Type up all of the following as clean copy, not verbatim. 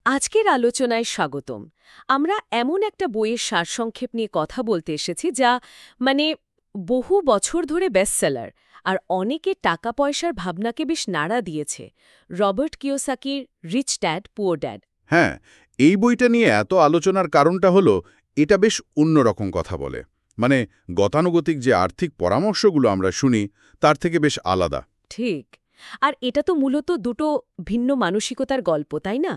আজকের আলোচনায় স্বাগতম। আমরা এমন একটা বইয়ের সারসংক্ষেপ নিয়ে কথা বলতে এসেছি যা মানে বহু বছর ধরে বেস্টসেলার আর অনেকে টাকা পয়সার ভাবনাকে বেশ নাড়া দিয়েছে। রবার্ট কিওসাকির রিচ ড্যাড পুয়ার ড্যাড। হ্যাঁ, এই বইটা নিয়ে এত আলোচনার কারণটা হলো এটা বেশ অন্যরকম কথা বলে। মানে গতানুগতিক যে আর্থিক পরামর্শগুলো আমরা শুনি তার থেকে বেশ আলাদা। ঠিক। আর এটা তো মূলত দুটো ভিন্ন মানসিকতার গল্প, তাই না?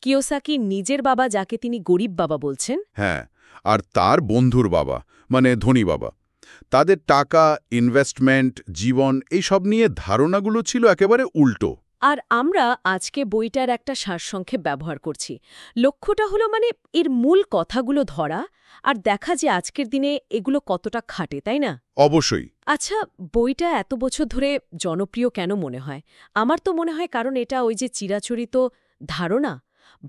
কিওসাকি নিজের বাবা, যাকে তিনি গরিব বাবা বলছেন, হ্যাঁ, আর তার বন্ধুর বাবা, মানে ধনী বাবা, তাদের টাকা, ইনভেস্টমেন্ট, জীবন এই সব নিয়ে ধারণাগুলো ছিল একেবারে উল্টো। আর আমরা আজকে বইটার একটা সারসংক্ষেপ ব্যবহার করছি। লক্ষ্যটা হলো এর মূল কথাগুলো ধরা আর দেখা যে আজকের দিনে এগুলো কতটা খাটে, তাই না? অবশ্যই। আচ্ছা, বইটা এত বছর ধরে জনপ্রিয় কেন মনে হয়? আমার তো মনে হয় কারণ এটা ওই যে চিরাচরিত ধারণা,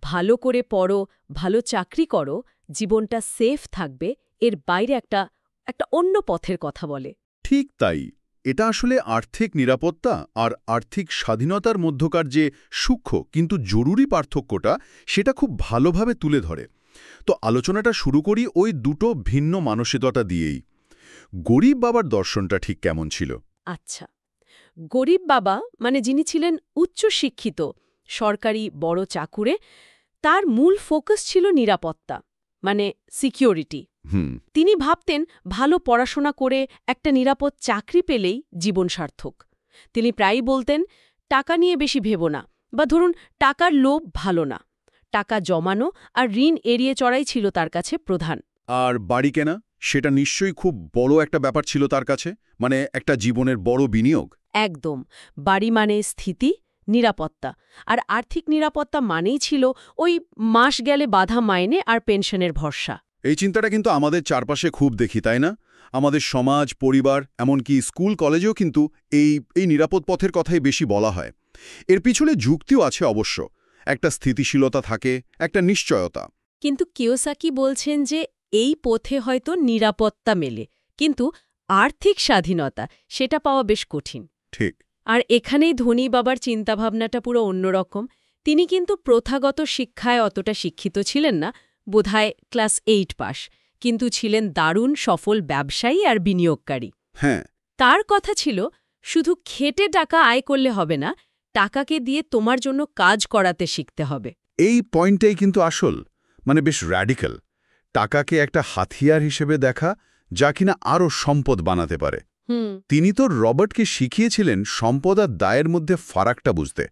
ভালো করে পড়ো, ভালো চাকরি করো, জীবনটা সেফ থাকবে, এর বাইরে একটা একটা অন্য পথের কথা বলে। ঠিক তাই। এটা আসলে আর্থিক নিরাপত্তা আর আর্থিক স্বাধীনতার মধ্যকার যে সূক্ষ্ম কিন্তু জরুরি পার্থক্যটা সেটা খুব ভালোভাবে তুলে ধরে। তো আলোচনাটা শুরু করি ওই দুটো ভিন্ন মানসিকতা দিয়েই। গরিব বাবার দর্শনটা ঠিক কেমন ছিল? আচ্ছা, গরিব বাবা যিনি ছিলেন উচ্চ শিক্ষিত, সরকারি বড় চাকুরে, তার মূল ফোকাস ছিল নিরাপত্তা, সিকিউরিটি। হুম। তিনি ভাবতেন ভালো পড়াশোনা করে একটা নিরাপদ চাকরি পেলেই জীবন সার্থক। তিনি প্রায়ই বলতেন, টাকা নিয়ে বেশি ভেবো না, বা ধরুন টাকার লোভ ভালো না। টাকা জমানো আর ঋণ এড়িয়ে চড়াই ছিল তার কাছে প্রধান। আর বাড়ি কেনা, সেটা নিশ্চয়ই খুব বড় একটা ব্যাপার ছিল তার কাছে, মানে একটা জীবনের বড় বিনিয়োগ। একদম। বাড়ি মানে স্থিতি, নিরাপত্তা। আর আর্থিক নিরাপত্তা মানেই ছিল ওই মাস গেলে বাধা মাইনে আর পেনশনের ভরসা। এই চিন্তাটা কিন্তু আমাদের চারপাশে খুব দেখি, তাই না? আমাদের সমাজ, পরিবার, এমনকি স্কুল কলেজেও কিন্তু এই নিরাপদ পথের কথাই বেশি বলা হয়। এর পিছনে যুক্তিও আছে অবশ্য। একটা স্থিতিশীলতা থাকে, একটা নিশ্চয়তা। কিন্তু কিওসাকি বলছেন যে এই পথে হয়তো নিরাপত্তা মেলে, কিন্তু আর্থিক স্বাধীনতা সেটা পাওয়া বেশ কঠিন। ঠিক। আর এখানেই ধনী বাবার চিন্তাভাবনাটা পুরো অন্যরকম। তিনি কিন্তু প্রথাগত শিক্ষায় অতটা শিক্ষিত ছিলেন না, বোধহয় ক্লাস 8 পাস, কিন্তু ছিলেন দারুণ সফল ব্যবসায়ী আর বিনিয়োগকারী। হ্যাঁ। তার কথা ছিল, শুধু খেটে টাকা আয় করলে হবে না, টাকাকে দিয়ে তোমার জন্য কাজ করাতে শিখতে হবে। এই পয়েন্টটাই কিন্তু আসল, মানে বেশ র্যাডিক্যাল। টাকাকে একটা হাতিয়ার হিসেবে দেখা, যা কিনা আরও সম্পদ বানাতে পারে। তিনি তো রবার্টকে শিখিয়েছিলেন সম্পদ আর দায়ের মধ্যে ফারাকটা বুঝতে।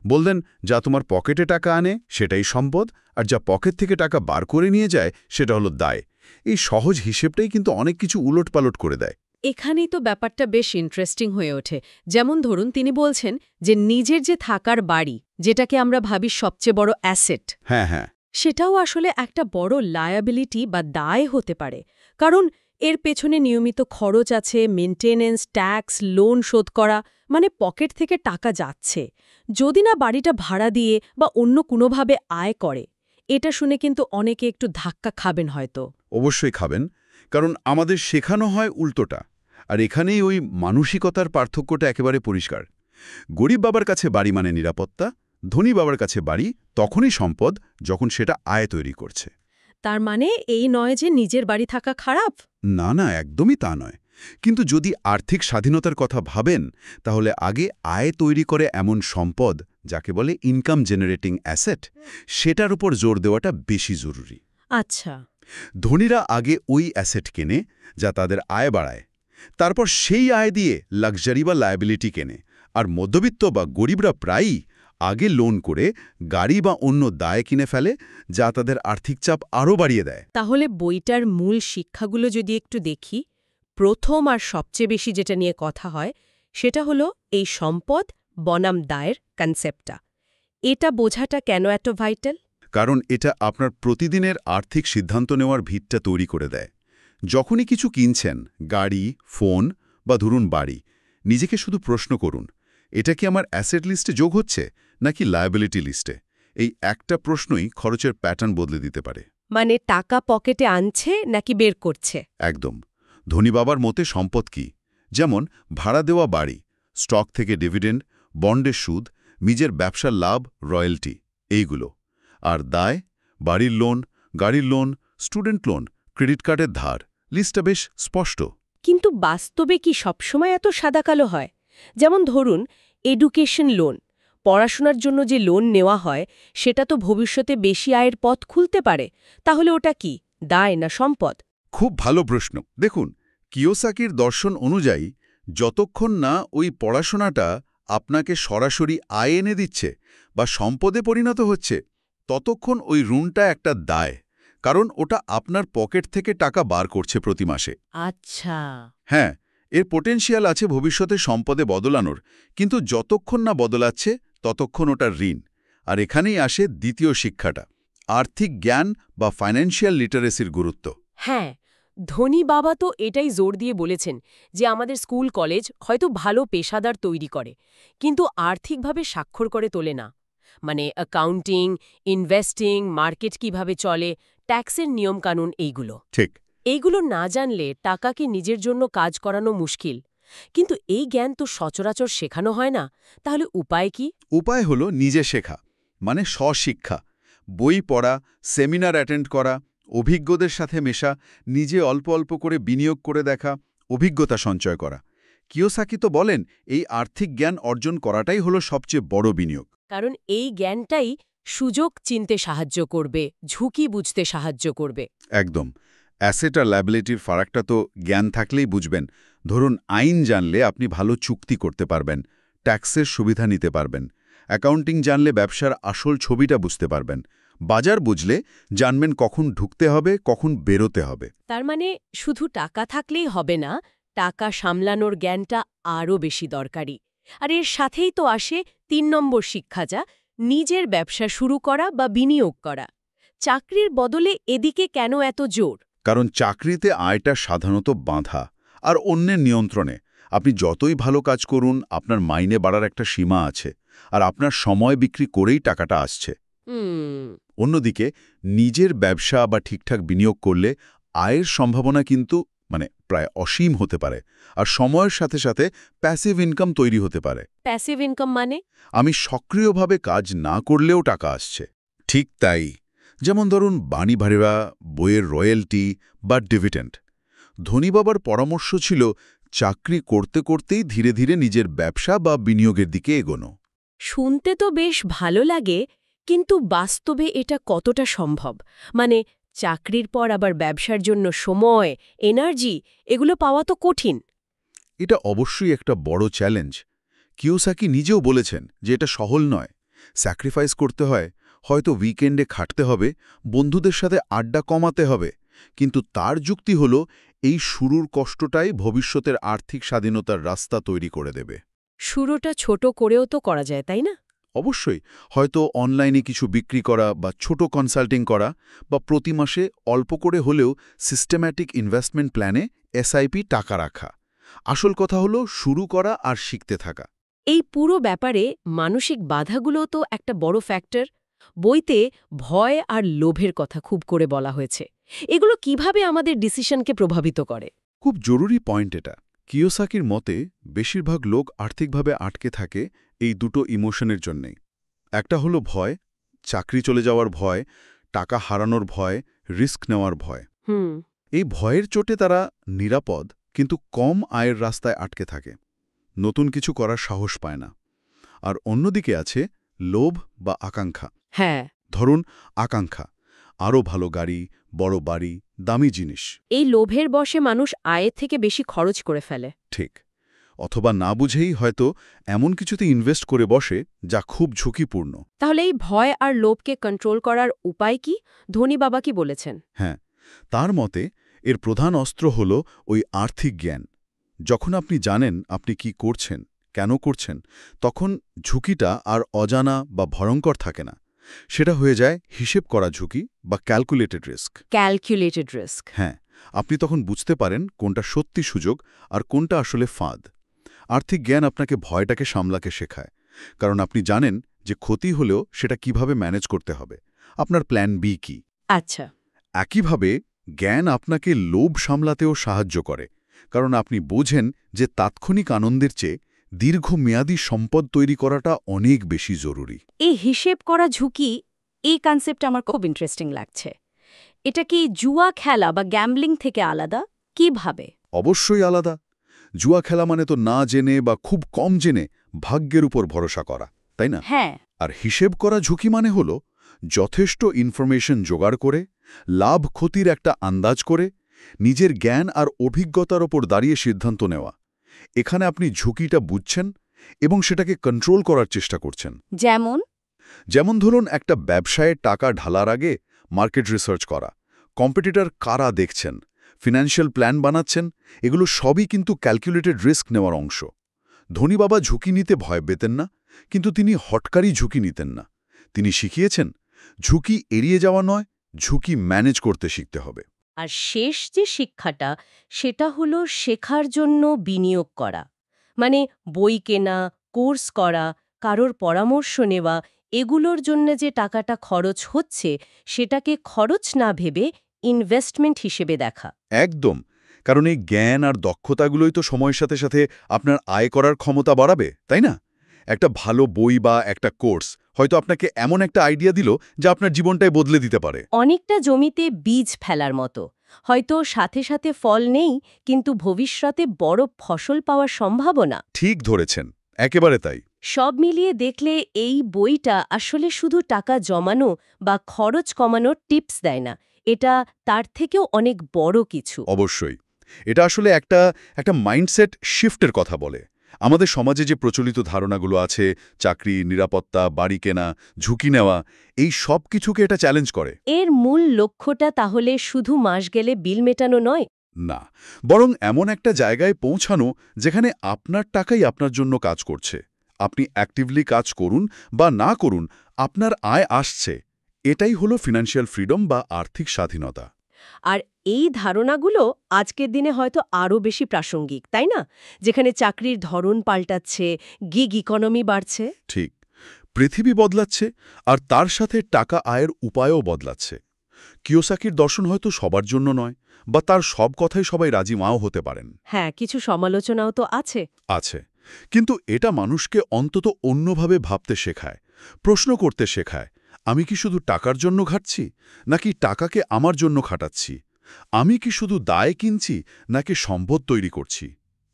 বললেন, যা তোমার পকেটে টাকা আনে সেটাই সম্পদ, আর যা পকেট থেকে টাকা বার করে নিয়ে যায় সেটা হলো দায়। এই সহজ হিসেবটাই কিন্তু অনেক কিছু উলটপালট করে দেয়। এখানেই তো ব্যাপারটা বেশ ইন্টারেস্টিং হয়ে ওঠে। যেমন ধরুন, তিনি বলছেন যে নিজের যে থাকার বাড়ি, যেটাকে আমরা ভাবি সবচেয়ে বড় অ্যাসেট, হ্যাঁ হ্যাঁ। সেটাও আসলে একটা বড় লায়াবিলিটি বা দায় হতে পারে। কারণ এর পেছনে নিয়মিত খরচ আছে, মেনটেনেন্স, ট্যাক্স, লোন শোধ করা, পকেট থেকে টাকা যাচ্ছে। যদি না বাড়িটা ভাড়া দিয়ে বা অন্য কোনোভাবে আয় করে। এটা শুনে কিন্তু অনেকে একটু ধাক্কা খাবেন হয়তো। অবশ্যই খাবেন, কারণ আমাদের শেখানো হয় উল্টোটা। আর এখানেই ওই মানসিকতার পার্থক্যটা একেবারে পরিষ্কার। গরিব বাবার কাছে বাড়ি মানে নিরাপত্তা, ধনী বাবার কাছে বাড়ি তখনই সম্পদ যখন সেটা আয় তৈরি করছে। তার এই নয় যে নিজের বাড়ি থাকা খারাপ। না না, একদমই তা নয়। কিন্তু যদি আর্থিক স্বাধীনতার কথা ভাবেন, তাহলে আগে আয় তৈরি করে এমন সম্পদ, যাকে বলে ইনকাম জেনারেটিং অ্যাসেট, সেটার উপর জোর দেওয়াটা বেশি জরুরি। আচ্ছা। ধনীরা আগে ওই অ্যাসেট কেনে যা তাদের আয় বাড়ায়, তারপর সেই আয় দিয়ে লাক্সারি বা লায়াবিলিটি কেনে। আর মধ্যবিত্ত বা গরিবরা প্রায়ই আগে লোন করে গাড়ি বা অন্য দায় কিনে ফেলে, যা তাদের আর্থিক চাপ আরও বাড়িয়ে দেয়। তাহলে বইটার মূল শিক্ষাগুলো যদি একটু দেখি, প্রথম আর সবচেয়ে বেশি যেটা নিয়ে কথা হয় সেটা হলো এই সম্পদ বনাম দায়ের কনসেপ্টটা। এটা বোঝাটা কেন এত ভাইটাল? কারণ এটা আপনার প্রতিদিনের আর্থিক সিদ্ধান্ত নেওয়ার ভিতটা তৈরি করে দেয়। যখনই কিছু কিনছেন, গাড়ি, ফোন বা ধরুন বাড়ি, নিজেকে শুধু প্রশ্ন করুন, এটা কি আমার অ্যাসেট লিস্টে যোগ হচ্ছে নাকি লায়াবিলিটি লিস্টে? এই একটা প্রশ্নই খরচের প্যাটার্ন বদলে দিতে পারে। টাকা পকেটে আনছে নাকি বের করছে? একদম। ধনী বাবার মতে সম্পদ কি? যেমন ভাড়া দেওয়া বাড়ি, স্টক থেকে ডিভিডেন্ড, বন্ডের সুদ, নিজের ব্যবসার লাভ, রয়্যালটি, এইগুলো। আর দায়, বাড়ির লোন, গাড়ির লোন, স্টুডেন্ট লোন, ক্রেডিট কার্ডের ধার, লিস্টটা বেশ স্পষ্ট। কিন্তু বাস্তবে কি সবসময় এত সাদাকালো হয়? যেমন ধরুন, এডুকেশন লোন, পড়াশোনার জন্য যে লোন নেওয়া হয় সেটা তো ভবিষ্যতে বেশি আয়ের পথ খুলতে পারে। তাহলে ওটা কি দায় না সম্পদ? খুব ভালো প্রশ্ন। দেখুন, কিওসাকির দর্শন অনুযায়ী যতক্ষণ না ওই পড়াশোনাটা আপনাকে সরাসরি আয় এনে দিচ্ছে বা সম্পদে পরিণত হচ্ছে, ততক্ষণ ওই ঋণটা একটা দায়, কারণ ওটা আপনার পকেট থেকে টাকা বার করছে প্রতি মাসে। আচ্ছা। হ্যাঁ, এর পোটেনশিয়াল আছে ভবিষ্যতে সম্পদে বদলানোর, কিন্তু যতক্ষণ না বদলাচ্ছে ততক্ষণ ওটা ঋণ। আর এখানেই আসে দ্বিতীয় শিক্ষাটা, আর্থিক জ্ঞান বা ফাইন্যান্সিয়াল লিটারেসির গুরুত্ব। হ্যাঁ, ধনী বাবা তো এটাই জোর দিয়ে বলেছেন যে আমাদের স্কুল কলেজ হয়তো ভালো পেশাদার তৈরি করে, কিন্তু আর্থিকভাবে স্বাক্ষর করে তোলে না। মানে অ্যাকাউন্টিং, ইনভেস্টিং, মার্কেট কিভাবে চলে, ট্যাক্সের নিয়মকানুন, এইগুলো ঠিক। এইগুলো না জানলে টাকাকে নিজের জন্য কাজ করানো মুশকিল। কিন্তু এই জ্ঞান তো সচরাচর শেখানো হয় না। তাহলে উপায় কি? উপায় হলো নিজে শেখা, মানে স্বশিক্ষা। বই পড়া, সেমিনার অ্যাটেন্ড করা, অভিজ্ঞদের সাথে মেশা, নিজে অল্প অল্প করে বিনিয়োগ করে দেখা, অভিজ্ঞতা সঞ্চয় করা। কিওসাকি তো বলেন, এই আর্থিক জ্ঞান অর্জন করাটাই হলো সবচেয়ে বড় বিনিয়োগ। কারণ এই জ্ঞানটাই সুযোগ চিনতে সাহায্য করবে, ঝুঁকি বুঝতে সাহায্য করবে। একদম। অ্যাসেট আর লায়াবিলিটির ফারাকটা তো জ্ঞান থাকলেই বুঝবেন। ধরুন, আইন জানলে আপনি ভালো চুক্তি করতে পারবেন, ট্যাক্সের সুবিধা নিতে পারবেন। অ্যাকাউন্টিং জানলে ব্যবসার আসল ছবিটা বুঝতে পারবেন। বাজার বুঝলে জানবেন কখন ঢুকতে হবে, কখন বেরোতে হবে। তার মানে শুধু টাকা থাকলেই হবে না, টাকা সামলানোর জ্ঞানটা আরও বেশি দরকারি। আর এর সাথেই তো আসে ৩ নম্বর শিক্ষা, যা নিজের ব্যবসা শুরু করা বা বিনিয়োগ করা। চাকরির বদলে এদিকে কেন এত জোর? কারণ চাকরিতে আয়টা সাধারণত বাঁধা আর অন্যের নিয়ন্ত্রণে। আপনি যতই ভালো কাজ করুন, আপনার মাইনে বাড়ার একটা সীমা আছে, আর আপনার সময় বিক্রি করেই টাকাটা আসছে। অন্যদিকে নিজের ব্যবসা বা ঠিকঠাক বিনিয়োগ করলে আয়ের সম্ভাবনা কিন্তু প্রায় অসীম হতে পারে, আর সময়ের সাথে সাথে প্যাসিভ ইনকাম তৈরি হতে পারে। প্যাসিভ ইনকাম মানে? আমি সক্রিয়ভাবে কাজ না করলেও টাকা আসছে। ঠিক তাই। যেমন ধরুন, বাণী ভাড়া, বইয়ের রয়্যালটি বা ডিভিডেন্ড। ধনী বাবার পরামর্শ ছিল চাকরি করতে করতেই ধীরে ধীরে নিজের ব্যবসা বা বিনিয়োগের দিকে এগোনো। শুনতে তো বেশ ভালো লাগে, কিন্তু বাস্তবে এটা কতটা সম্ভব? মানে চাকরির পর আবার ব্যবসার জন্য সময়, এনার্জি, এগুলো পাওয়া তো কঠিন। এটা অবশ্যই একটা বড় চ্যালেঞ্জ। কিওসাকি নিজেও বলেছেন যে এটা সহল নয়। স্যাক্রিফাইস করতে হয়, হয়তো উইকেন্ডে খাটতে হবে, বন্ধুদের সাথে আড্ডা কমাতে হবে। কিন্তু তার যুক্তি হল, এই শুরুর কষ্টটাই ভবিষ্যতের আর্থিক স্বাধীনতার রাস্তা তৈরি করে দেবে। শুরুটা ছোট করেও তো করা যায়, তাই না? অবশ্যই। হয়তো অনলাইনে কিছু বিক্রি করা বা ছোট কনসাল্টিং করা, বা প্রতি মাসে অল্প করে হলেও সিস্টেম্যাটিক ইনভেস্টমেন্ট প্ল্যানে এসআইপি টাকা রাখা। আসল কথা হলো শুরু করা আর শিখতে থাকা। এই পুরো ব্যাপারে মানসিক বাধাগুলোও তো একটা বড় ফ্যাক্টর। বইতে ভয় আর লোভের কথা খুব করে বলা হয়েছে। এগুলো কিভাবে আমাদের ডিসিশনকে প্রভাবিত করে? খুব জরুরি পয়েন্ট এটা। কিওসাকির মতে বেশিরভাগ লোক আর্থিকভাবে আটকে থাকে এই দুটো ইমোশনের জন্যেই। একটা হলো ভয়, চাকরি চলে যাওয়ার ভয়, টাকা হারানোর ভয়, রিস্ক নেওয়ার ভয়। এই ভয়ের চোটে তারা নিরাপদ কিন্তু কম আয়ের রাস্তায় আটকে থাকে, নতুন কিছু করার সাহস পায় না। আর অন্যদিকে আছে লোভ বা আকাঙ্ক্ষা। হ্যাঁ। ধরুন, আকাঙ্ক্ষা, আরও ভালো গাড়ি, বড় বাড়ি, দামি জিনিস। এই লোভের বশে মানুষ আয়ের থেকে বেশি খরচ করে ফেলে। ঠিক। অথবা না বুঝেই হয়তো এমন কিছুতে ইনভেস্ট করে বসে যা খুব ঝুঁকিপূর্ণ। তাহলে এই ভয় আর লোভকে কন্ট্রোল করার উপায় কি? ধনী বাবা কি বলেছেন? হ্যাঁ, তার মতে এর প্রধান অস্ত্র হল ওই আর্থিক জ্ঞান। যখন আপনি জানেন আপনি কি করছেন, কেন করছেন, তখন ঝুঁকিটা আর অজানা বা ভয়ঙ্কর থাকে না। সেটা হয়ে যায় হিসেব করা ঝুঁকি বা ক্যালকুলেটেড রিস্ক। Calculated risk. হ্যাঁ, আপনি তখন বুঝতে পারেন কোনটা সত্যি সুযোগ আর কোনটা আসলে ফাঁদ। আর্থিক জ্ঞান আপনাকে ভয়টাকে সামলাকে শেখায়, কারণ আপনি জানেন যে ক্ষতি হলেও সেটা কিভাবে ম্যানেজ করতে হবে, আপনার প্ল্যান বি কি। আচ্ছা। একইভাবে জ্ঞান আপনাকে লোভ সামলাতেও সাহায্য করে, কারণ আপনি বোঝেন যে তাৎক্ষণিক আনন্দের চেয়ে দীর্ঘমেয়াদী সম্পদ তৈরি করাটা অনেক বেশি জরুরি। এই হিসেব করা ঝুঁকি, এই কনসেপ্ট আমার খুব ইন্টারেস্টিং লাগছে। এটা কি জুয়া খেলা বা গ্যাম্বলিং থেকে আলাদা? কিভাবে? অবশ্যই আলাদা। জুয়া খেলা মানে তো না জেনে বা খুব কম জেনে ভাগ্যের উপর ভরসা করা, তাই না? হ্যাঁ। আর হিসেব করা ঝুঁকি মানে হল যথেষ্ট ইনফরমেশন জোগাড় করে, লাভ ক্ষতির একটা আন্দাজ করে, নিজের জ্ঞান আর অভিজ্ঞতার ওপর দাঁড়িয়ে সিদ্ধান্ত নেওয়া। এখানে আপনি ঝুঁকিটা বুঝছেন এবং সেটাকে কন্ট্রোল করার চেষ্টা করছেন। যেমন ধরুন একটা ব্যবসায়ে টাকা ঢালার আগে মার্কেট রিসার্চ করা, কম্পিটিটর কারা দেখছেন, ফিনান্সিয়াল প্ল্যান বানাচ্ছেন, এগুলো সবই কিন্তু ক্যালকুলেটেড রিস্ক নেওয়ার অংশ। ধনী বাবা ঝুঁকি নিতে ভয় পেতেন না, কিন্তু তিনি হটকারী ঝুঁকি নিতেন না। তিনি শিখিয়েছেন ঝুঁকি এড়িয়ে যাওয়া নয়, ঝুঁকি ম্যানেজ করতে শিখতে হবে। আর শেষ যে শিক্ষাটা, সেটা হলো শেখার জন্য বিনিয়োগ করা। মানে বই কেনা, কোর্স করা, কারোর পরামর্শ নেওয়া, এগুলোর জন্য যে টাকাটা খরচ হচ্ছে সেটাকে খরচ না ভেবে ইনভেস্টমেন্ট হিসেবে দেখা। একদম, কারণ এই জ্ঞান আর দক্ষতাগুলোই তো সময়ের সাথে সাথে আপনার আয় করার ক্ষমতা বাড়াবে, তাই না? একটা ভালো বই বা একটা কোর্স হয়তো আপনাকে এমন একটা আইডিয়া দিল যা আপনার জীবনটাই বদলে দিতে পারে। অনেকটা জমিতে বীজ ফেলার মতো। হয়তো সাথে সাথে ফল নেই, কিন্তু ভবিষ্যতে বড় ফসল পাওয়ার সম্ভাবনা। ঠিক ধরেছেন, একেবারে তাই। সব মিলিয়ে দেখলে এই বইটা আসলে শুধু টাকা জমানো বা খরচ কমানোর টিপস দেয় না, এটা তার থেকেও অনেক বড় কিছু। অবশ্যই এটা আসলে একটা মাইন্ডসেট শিফটের কথা বলে। আমাদের সমাজে যে প্রচলিত ধারণাগুলো আছে, চাকরি, নিরাপত্তা, বাড়ি কেনা, ঝুঁকি নেওয়া, এই সব কিছুকে এটা চ্যালেঞ্জ করে। এর মূল লক্ষ্যটা তাহলে শুধু মাস গেলে বিল মেটানো নয়, না, বরং এমন একটা জায়গায় পৌঁছানো যেখানে আপনার টাকাই আপনার জন্য কাজ করছে। আপনি অ্যাক্টিভলি কাজ করুন বা না করুন, আপনার আয় আসছে। এটাই হলো ফিনান্সিয়াল ফ্রিডম বা আর্থিক স্বাধীনতা। আর এই ধারণাগুলো আজকের দিনে হয়তো আরও বেশি প্রাসঙ্গিক, তাই না? যেখানে চাকরির ধরন পাল্টাচ্ছে, গিগ ইকোনমি বাড়ছে। ঠিক, পৃথিবী বদলাচ্ছে আর তার সাথে টাকা আয়ের উপায়ও বদলাচ্ছে। কিওসাকির দর্শন হয়তো সবার জন্য নয়, বা তার সব কথাই সবাই রাজি মাও হতে পারেন। হ্যাঁ, কিছু সমালোচনাও তো আছে, কিন্তু এটা মানুষকে অন্তত অন্যভাবে ভাবতে শেখায়, প্রশ্ন করতে শেখায়। আমি কি শুধু টাকার জন্য খাটছি, নাকি টাকাকে আমার জন্য খাটাচ্ছি? আমি কি শুধু দায় কিনছি, নাকি সম্পদ তৈরি করছি?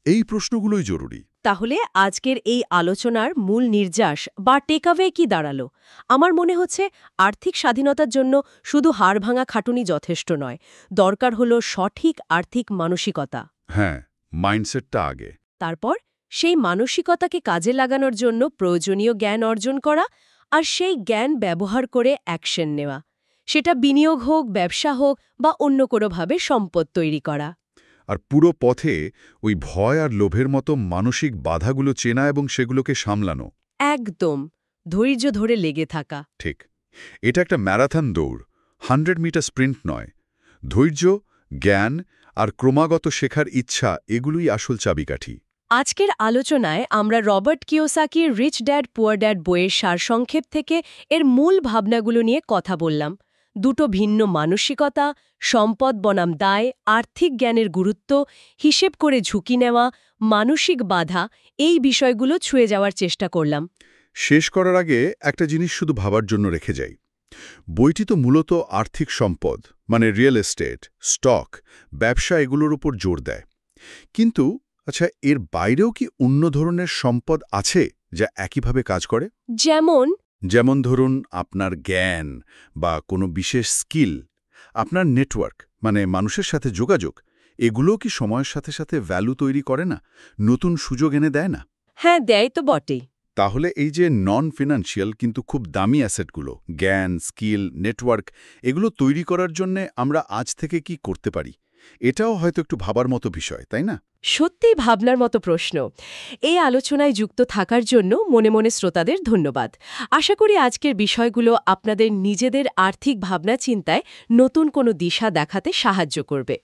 এই প্রশ্নগুলোই জরুরি। তাহলে আজকের এই আলোচনার মূল নির্যাস বা টেকঅ্যাওয়ে কি দাঁড়ালো? আমার মনে হচ্ছে আর্থিক স্বাধীনতার জন্য শুধু হাড়ভাঙা খাটুনি যথেষ্ট নয়, দরকার হলো সঠিক আর্থিক মানসিকতা। হ্যাঁ, মাইন্ডসেটটা আগে। তারপর সেই মানসিকতাকে কাজে লাগানোর জন্য প্রয়োজনীয় জ্ঞান অর্জন করা, আর সেই জ্ঞান ব্যবহার করে অ্যাকশন নেওয়া। সেটা বিনিয়োগ হোক, ব্যবসা হোক, বা অন্য কোনোভাবে সম্পদ তৈরি করা। আর পুরো পথে ওই ভয় আর লোভের মতো মানসিক বাধাগুলো চেনা এবং সেগুলোকে সামলানো। একদম, ধৈর্য ধরে লেগে থাকা। ঠিক, এটা একটা ম্যারাথন দৌড়, 100 মিটার স্প্রিন্ট নয়। ধৈর্য, জ্ঞান আর ক্রমাগত শেখার ইচ্ছা, এগুলোই আসল চাবিকাঠি। আজকের আলোচনায় আমরা রবার্ট কিওসাকির রিচ ড্যাড পুয়ার ড্যাড বইয়ের সারসংক্ষেপ থেকে এর মূল ভাবনাগুলো নিয়ে কথা বললাম। দুটো ভিন্ন মানসিকতা, সম্পদ বনাম দায়, আর্থিক জ্ঞানের গুরুত্ব, হিসেব করে ঝুঁকি নেওয়া, মানসিক বাধা, এই বিষয়গুলো ছুঁয়ে যাওয়ার চেষ্টা করলাম। শেষ করার আগে একটা জিনিস শুধু ভাবার জন্য রেখে যাই। বইটি তো মূলত আর্থিক সম্পদ, মানে রিয়েল এস্টেট, স্টক, ব্যবসা, এগুলোর উপর জোর দেয়। কিন্তু আচ্ছা, এর বাইরেও কি অন্য ধরনের সম্পদ আছে যা একইভাবে কাজ করে? যেমন ধরুন আপনার জ্ঞান বা কোনো বিশেষ স্কিল, আপনার নেটওয়ার্ক, মানে মানুষের সাথে যোগাযোগ, এগুলো কি সময়ের সাথে সাথে ভ্যালু তৈরি করে না, নতুন সুযোগ এনে দেয় না? হ্যাঁ, দেয় তো বটেই। তাহলে এই যে নন ফিনান্সিয়াল কিন্তু খুব দামি অ্যাসেটগুলো, জ্ঞান, স্কিল, নেটওয়ার্ক, এগুলো তৈরি করার জন্য আমরা আজ থেকে কি করতে পারি? এটাও হয়তো একটু ভাবার মতো বিষয়, তাই না? সত্যিই ভাবনার মতো প্রশ্ন। এই আলোচনায় যুক্ত থাকার জন্য মনে মনে শ্রোতাদের ধন্যবাদ। আশা করি আজকের বিষয়গুলো আপনাদের নিজেদের আর্থিক ভাবনা চিন্তায় নতুন কোনো দিশা দেখাতে সাহায্য করবে।